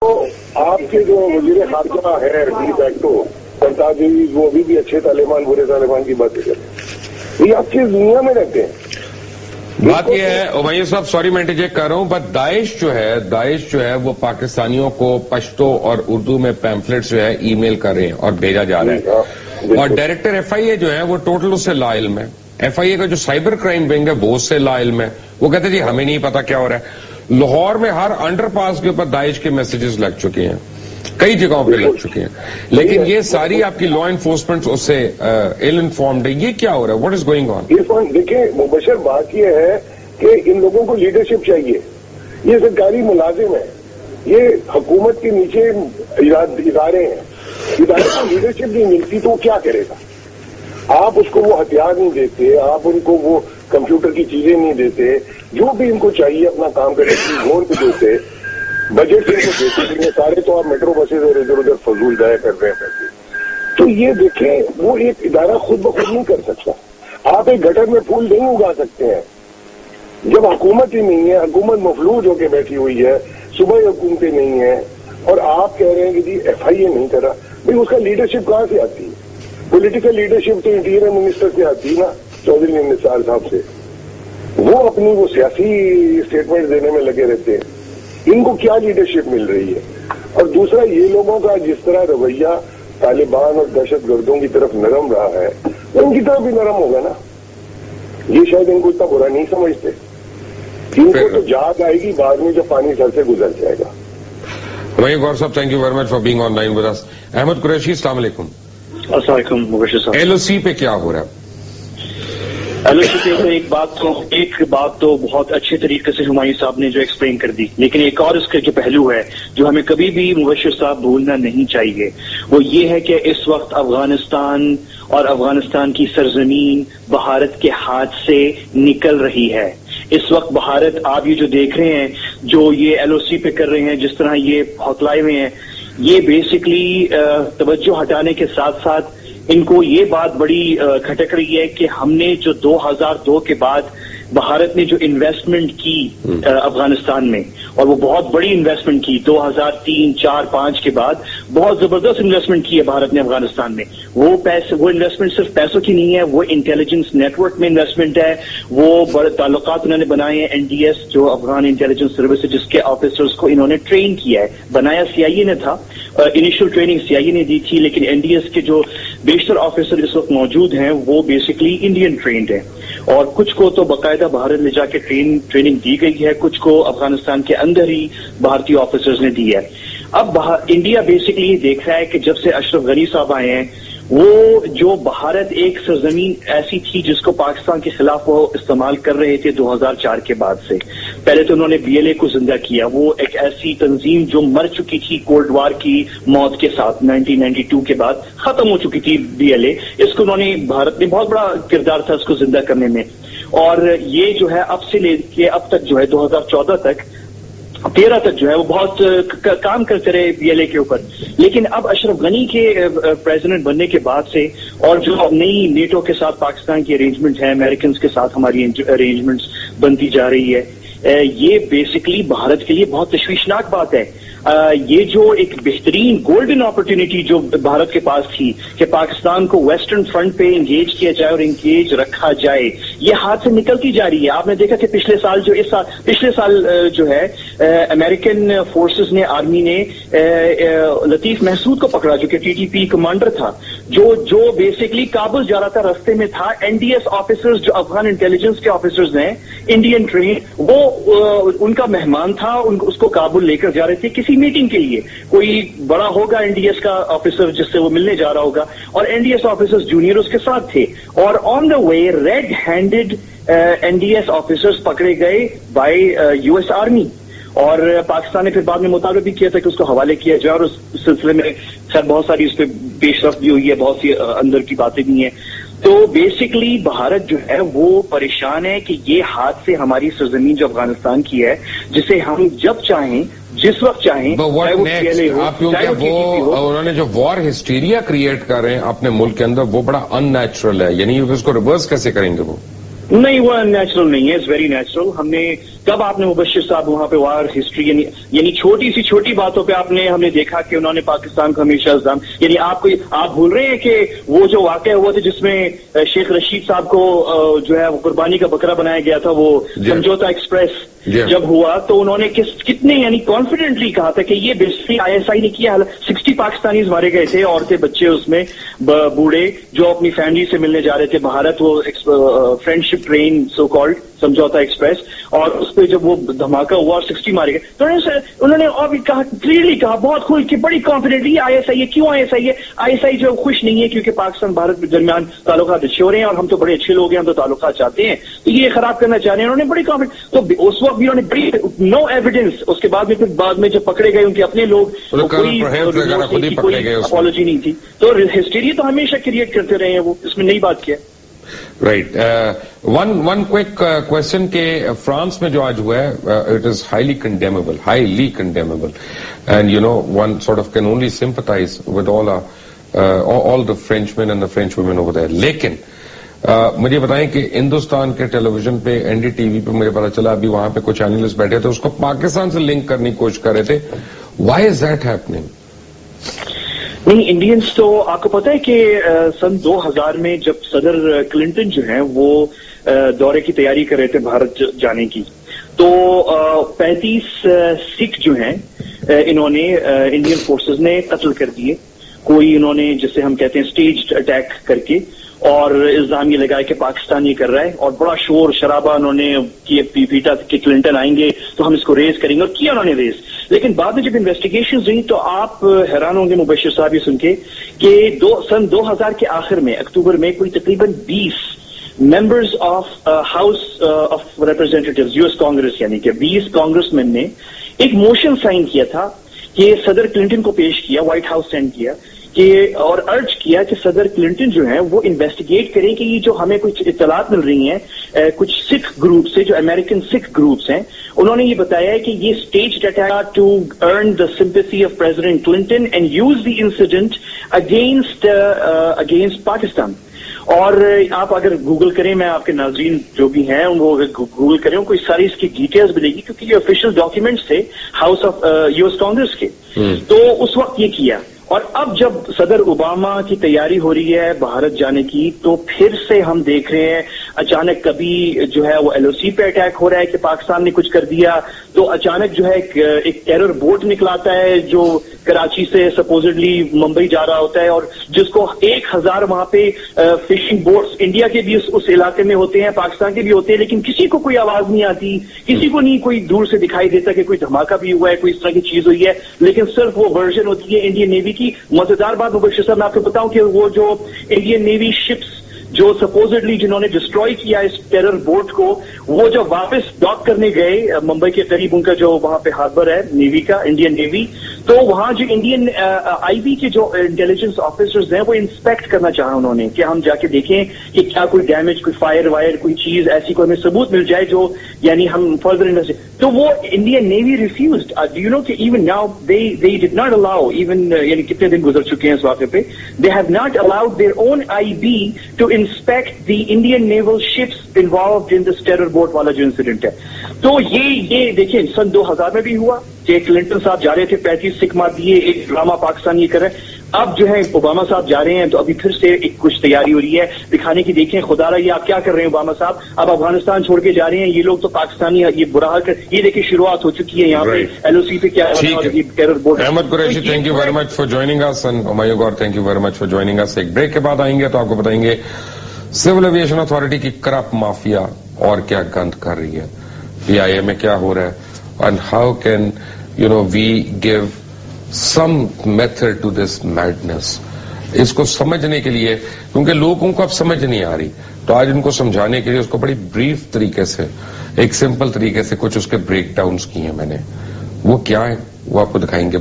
تو آپ کے جو وزیر خارجہ ہے ڈی فیکٹو سرتاج وہ ابھی بھی اچھے طالبان برے طالبان کی باتیں کرتے ہیں. یہ آپ کی دنیا میں رہتے ہیں. بات یہ ہے عمیر صاحب، سوری میں انٹرجیکٹ کر رہا ہوں، بٹ داعش جو ہے وہ پاکستانیوں کو پشتو اور اردو میں پیمفلٹس جو ہے ای میل کر رہے ہیں اور بھیجا جا رہا ہے. اور ڈائریکٹر ایف آئی اے جو ہے وہ ٹوٹل اس سے لا علم ہے. ایف آئی اے کا جو سائبر کرائم ونگ ہے وہ اس سے لا علم ہے. وہ کہتے ہیں جی ہمیں نہیں پتا کیا ہو رہا ہے. لاہور میں ہر انڈر پاس کے اوپر داعش کے میسیجز لگ چکے ہیں، کئی جگہوں پہ لگ چکے ہیں، لیکن یہ ساری آپ کی لا انفورسمنٹ اس سے ایل انفارمڈ ہے. یہ کیا ہو رہا ہے؟ What is going on? دیکھیں مبشر، بات یہ ہے کہ ان لوگوں کو لیڈرشپ چاہیے. یہ سرکاری ملازم ہیں، یہ حکومت کے نیچے ادارے ہیں. ادارے کو لیڈرشپ نہیں ملتی تو وہ کیا کرے گا؟ آپ اس کو وہ ہتھیار نہیں دیتے، آپ ان کو وہ کمپیوٹر کی چیزیں نہیں دیتے، جو بھی ان کو چاہیے اپنا کام کرنے کی زور پہ دیتے، بجٹ سے ان کو دیتے. سارے تو آپ میٹرو بسیں اور ادھر ادھر فضول ضائع کر رہے ہیں پیسے. تو یہ دیکھیں وہ ایک ادارہ خود بخود نہیں کر سکتا. آپ ایک گٹر میں پھول نہیں اگا سکتے ہیں جب حکومت ہی نہیں ہے. حکومت مفلوج ہو کے بیٹھی ہوئی ہے، صوبائی حکومتیں نہیں ہیں، اور آپ کہہ رہے ہیں کہ جی ایف آئی اے نہیں کرا. بھائی اس کا لیڈرشپ کہاں سے آتی ہے؟ پولیٹیکل لیڈرشپ تو انٹیریئر منسٹر سے آتی ہے نا، چودھری نثار صاحب سے. وہ اپنی وہ سیاسی اسٹیٹمنٹ دینے میں لگے رہتے ہیں. ان کو کیا لیڈرشپ مل رہی ہے؟ اور دوسرا یہ لوگوں کا جس طرح رویہ طالبان اور دہشت گردوں کی طرف نرم رہا ہے ان کی طرف بھی نرم ہوگا نا. یہ شاید ان کو اتنا برا نہیں سمجھتے. ان کو تو یاد آئے گی بعد میں جب پانی سر سے گزر جائے گا. وہیں غور صاحب، thank you very much for being online with us. Ahmed Qureshi, السلام علیکم. السلام علیکم مبشر صاحب. ایل او سی پہ کیا ہو رہا ہے؟ ایل او سی پہ ایک بات تو بہت اچھے طریقے سے ہمایوں صاحب نے جو ایکسپلین کر دی، لیکن ایک اور اس کا جو پہلو ہے جو ہمیں کبھی بھی مبشر صاحب بھولنا نہیں چاہیے، وہ یہ ہے کہ اس وقت افغانستان اور افغانستان کی سرزمین بھارت کے ہاتھ سے نکل رہی ہے. اس وقت بھارت، آپ یہ جو دیکھ رہے ہیں جو یہ ایل او سی پہ کر رہے ہیں، جس طرح یہ ہتلائے ہوئے ہیں، یہ بیسکلی توجہ ہٹانے کے ساتھ ساتھ ان کو یہ بات بڑی کھٹک رہی ہے کہ ہم نے جو 2002 کے بعد بھارت نے جو انویسٹمنٹ کی افغانستان میں، اور وہ بہت بڑی انویسٹمنٹ کی 2003، 4، 5 کے بعد بہت زبردست انویسٹمنٹ کی ہے بھارت نے افغانستان میں. وہ انویسٹمنٹ صرف پیسوں کی نہیں ہے، وہ انٹیلیجنس نیٹ ورک میں انویسٹمنٹ ہے. وہ بڑے تعلقات انہوں نے بنائے ہیں. این ڈی ایس جو افغان انٹیلیجنس سروس ہے، جس کے آفیسرز کو انہوں نے ٹرین کیا ہے. بنایا سی آئی اے نے تھا، انیشل ٹریننگ سی آئی اے نے دی تھی، لیکن این ڈی ایس کے جو بیشتر آفیسر اس وقت موجود ہیں وہ بیسکلی انڈین ٹرینڈ ہیں، اور کچھ کو تو باقاعدہ باہر لے جا کے ٹریننگ دی گئی ہے، کچھ کو افغانستان کے اندر ہی بھارتی آفیسرز نے دی ہے. اب انڈیا بیسکلی یہ دیکھ رہا ہے کہ جب سے اشرف غنی صاحب آئے ہیں، وہ جو بھارت ایک سرزمین ایسی تھی جس کو پاکستان کے خلاف وہ استعمال کر رہے تھے 2004 کے بعد سے. پہلے تو انہوں نے بی ایل اے کو زندہ کیا، وہ ایک ایسی تنظیم جو مر چکی تھی کولڈ وار کی موت کے ساتھ. 1992 کے بعد ختم ہو چکی تھی بی ایل اے. اس کو انہوں نے، بھارت نے بہت بڑا کردار تھا اس کو زندہ کرنے میں. اور یہ جو ہے اب سے لے کے اب تک جو ہے 2014 تک 13 تک جو ہے وہ بہت کام کرتے رہے بی ایل اے کے اوپر. لیکن اب اشرف غنی کے پریزیڈنٹ بننے کے بعد سے، اور جو نئی نیٹو کے ساتھ پاکستان کی ارینجمنٹ ہے، امریکنز کے ساتھ ہماری ارینجمنٹس بنتی جا رہی ہے، یہ بیسکلی بھارت کے لیے بہت تشویشناک بات ہے. یہ جو ایک بہترین گولڈن اپرچونٹی جو بھارت کے پاس تھی کہ پاکستان کو ویسٹرن فرنٹ پہ انگیج کیا جائے اور انگیج رکھا جائے، یہ ہاتھ سے نکلتی جا رہی ہے. آپ نے دیکھا کہ پچھلے سال جو ہے امریکن فورسز نے، آرمی نے لطیف محسود کو پکڑا جو کہ ٹی ٹی پی کمانڈر تھا، جو بیسکلی کابل جا رہا تھا. رستے میں تھا این ڈی ایس آفیسرز جو افغان انٹیلیجنس کے آفیسرز ہیں، انڈین ٹرین، وہ ان کا مہمان تھا. اس کو کابل لے کر جا رہے تھے کسی میٹنگ کے لیے. کوئی بڑا ہوگا این ڈی ایس کا آفیسر جس سے وہ ملنے جا رہا ہوگا، اور N D S officers junior اس کے ساتھ تھے. اور on the way red handed N D S officers پکڑے گئے بائی یو ایس آرمی، اور پاکستان نے پھر بعد میں مطالبہ بھی کیا تھا کہ اس کو حوالے کیا جائے، اور اس سلسلے میں خیر بہت ساری اس پہ پیش رفت بھی ہوئی ہے، بہت سی اندر کی باتیں بھی ہیں. تو بیسکلی بھارت جو ہے وہ پریشان ہے کہ یہ ہاتھ سے ہماری سرزمین جو افغانستان کی ہے، جسے ہم جب چاہیں جس وقت چاہیں، انہوں نے جو وار ہسٹیریا کریٹ کر رہے ہیں اپنے ملک کے اندر، وہ بڑا ان نیچرل ہے. یعنی اس کو ریورس کیسے کریں گے وہ؟ نہیں وہ نیچرل نہیں ہے, اٹس ویری نیچرل. ہم نے کب آپ نے مبشر صاحب وہاں پہ وار ہسٹری یعنی چھوٹی سی چھوٹی باتوں پہ ہم نے دیکھا کہ انہوں نے پاکستان کو ہمیشہ الزام, یعنی آپ بھول رہے ہیں کہ وہ جو واقعہ ہوا تھا جس میں شیخ رشید صاحب کو جو ہے وہ قربانی کا بکرا بنایا گیا تھا, وہ سمجھوتا ایکسپریس جب ہوا تو انہوں نے کتنے یعنی کانفیڈنٹلی کہا تھا کہ یہ بیسکلی ISI نے کیا. 60 پاکستانیز مارے گئے تھے, عورتیں بچے اس میں بوڑھے جو اپنی فیملی سے ملنے جا رہے تھے بھارت, وہ friendship train so called Samjhauta express, اور اس پہ جب وہ دھماکہ ہوا اور 60 مارے گئے تو انہوں نے اور بھی کہا, کلیئرلی کہا بہت کھل کے بڑی کانفیڈنٹلی ISI ہے. کیوں ISI ہے؟ ISI جو خوش نہیں ہے کیونکہ پاکستان بھارت کے درمیان تعلقات اچھے ہو رہے ہیں اور ہم تو بڑے اچھے لوگ ہیں, ہم تو تعلقات چاہتے ہیں, تو یہ خراب کرنا چاہ رہے ہیں. انہوں نے بڑی کانفیڈنٹ, تو اس وقت بھی انہوں نے بڑی نو ایویڈنس, اس کے بعد میں جب پکڑے گئے ان کے اپنے لوگ کوئی اپالوجی نہیں تھی. تو ہسٹری تو ہمیشہ کریٹ کرتے رہے ہیں, وہ اس میں نئی بات کیا. رائٹ. ون کوئک کوشچن کہ فرانس میں جو آج ہوا ہے it is highly condemnable, and you know one sort of can only sympathise with all the French men and the French women over there. لیکن مجھے بتائیں کہ ہندوستان کے ٹیلی ویژن پہ NDTV پہ مجھے پتا چلا ابھی وہاں پہ کچھ اینالسٹ بیٹھے تھے, اس کو پاکستان سے لنک کرنے کی کوشش کر رہے تھے. Why is that happening? نہیں, انڈینس تو آپ کو پتا ہے کہ سن 2000 میں جب صدر کلنٹن جو ہیں وہ دورے کی تیاری کر رہے تھے بھارت جانے کی, تو 35 سکھ جو ہیں انہوں نے انڈین فورسز نے قتل کر دیے. کوئی انہوں نے جسے ہم کہتے ہیں اسٹیجڈ اٹیک کر کے, اور الزام یہ لگایا کہ پاکستان یہ کر رہا ہے, اور بڑا شور شرابہ انہوں نے پیٹا کہ کلنٹن آئیں گے تو ہم اس کو ریز کریں گے, اور کیا انہوں نے ریز. لیکن بعد میں جب انویسٹیگیشن ہوئی تو آپ حیران ہوں گے مبشر صاحب یہ سن کے کہ سن 2000 کے آخر میں اکتوبر میں کوئی تقریباً 20 members of house of representatives US Congress, یعنی کہ 20 کانگریس مین نے ایک موشن سائن کیا تھا کہ صدر کلنٹن کو پیش کیا, وائٹ ہاؤس سینڈ کیا کہ اور ارج کیا کہ صدر کلنٹن جو ہیں وہ انویسٹیگیٹ کریں کہ یہ جو ہمیں کچھ اطلاعات مل رہی ہیں کچھ سکھ گروپ سے جو امریکن سکھ گروپس ہیں, انہوں نے یہ بتایا ہے کہ یہ stage attack to earn the sympathy of president Clinton and use the incident against Pakistan. اور آپ اگر گوگل کریں, میں آپ کے ناظرین جو بھی ہیں وہ اگر گوگل کریں کوئی ساری اس کی ڈیٹیلز ملے گی, کیونکہ یہ آفیشیل ڈاکیومنٹس تھے ہاؤس آف US کانگریس کے. تو اس وقت یہ کیا, اور اب جب صدر اوباما کی تیاری ہو رہی ہے بھارت جانے کی تو پھر سے ہم دیکھ رہے ہیں اچانک کبھی جو ہے وہ LOC پہ اٹیک ہو رہا ہے کہ پاکستان نے کچھ کر دیا, تو اچانک جو ہے ایک ٹیرر بوٹ نکلاتا ہے جو کراچی سے سپوزڈلی ممبئی جا رہا ہوتا ہے, اور جس کو 1000 وہاں پہ فشنگ بوٹس انڈیا کے بھی اس علاقے میں ہوتے ہیں, پاکستان کے بھی ہوتے ہیں, لیکن کسی کو کوئی آواز نہیں آتی, کسی کو نہیں کوئی دور سے دکھائی دیتا کہ کوئی دھماکہ بھی ہوا ہے, کوئی اس طرح کی چیز ہوئی ہے, لیکن صرف وہ ورژن ہوتی ہے انڈین نیوی کی. مزیدار بات مبشر صاحب میں آپ کو بتاؤں کہ وہ جو انڈین نیوی شپس جو سپوزڈلی جنہوں نے ڈسٹروائے کیا اس ٹیرر بوٹ کو, وہ جو واپس ڈاک کرنے گئے ممبئی کے قریب ان کا جو وہاں پہ ہاربر ہے نیوی کا, انڈین نیوی, تو وہاں جو انڈین IB کے جو انٹیلیجنس آفیسرز ہیں وہ انسپیکٹ کرنا چاہا انہوں نے کہ ہم جا کے دیکھیں کہ کیا کوئی ڈیمیج, کوئی فائر وائر, کوئی چیز ایسی کوئی ہمیں ثبوت مل جائے جو یعنی ہم فردر انویسٹیگیٹ. تو وہ Indian navy refused. Do you know کہ even now they did not allow, even یعنی کتنے دن گزر چکے ہیں اس واقعے پہ, they have not allowed their own IB to inspect the Indian naval ships involved in this terror boat والا جو انسیڈنٹ ہے. تو یہ دیکھیں سن 2000 میں بھی ہوا کہ کلنٹن صاحب جا رہے تھے 35 سکھ مار دیے, ایک ڈرامہ پاکستان یہ کر رہے ہیں. اب جو ہے اوباما صاحب جا رہے ہیں تو ابھی پھر سے ایک کچھ تیاری ہو رہی ہے دکھانے کی, دیکھیں خدا را یہ آپ کیا کر رہے ہیں اوباما صاحب, اب افغانستان چھوڑ کے جا رہے ہیں یہ لوگ, تو پاکستانی یہ برا حال کر, یہ دیکھیں شروعات ہو چکی ہے یہاں پہ LOC پہ کیا terror board. Ahmed Qureshi thank you very much for joining us, and Humayun Gohar thank you very much for joining us. ایک بریک کے بعد آئیں گے تو آپ کو بتائیں گے سول ایویشن اتھارٹی کی کرپٹ مافیا اور کیا گند کر رہی ہے, PIA میں کیا ہو رہا ہے, and how can we give some method to this madness. اس کو سمجھنے کے لیے, کیونکہ لوگوں کو اب سمجھ نہیں آ رہی, تو آج ان کو سمجھانے کے لیے اس کو بڑی بریف طریقے سے, ایک سمپل طریقے سے کچھ اس کے بریک ڈاؤنز کیے ہیں میں نے. وہ کیا ہے وہ آپ کو دکھائیں گے.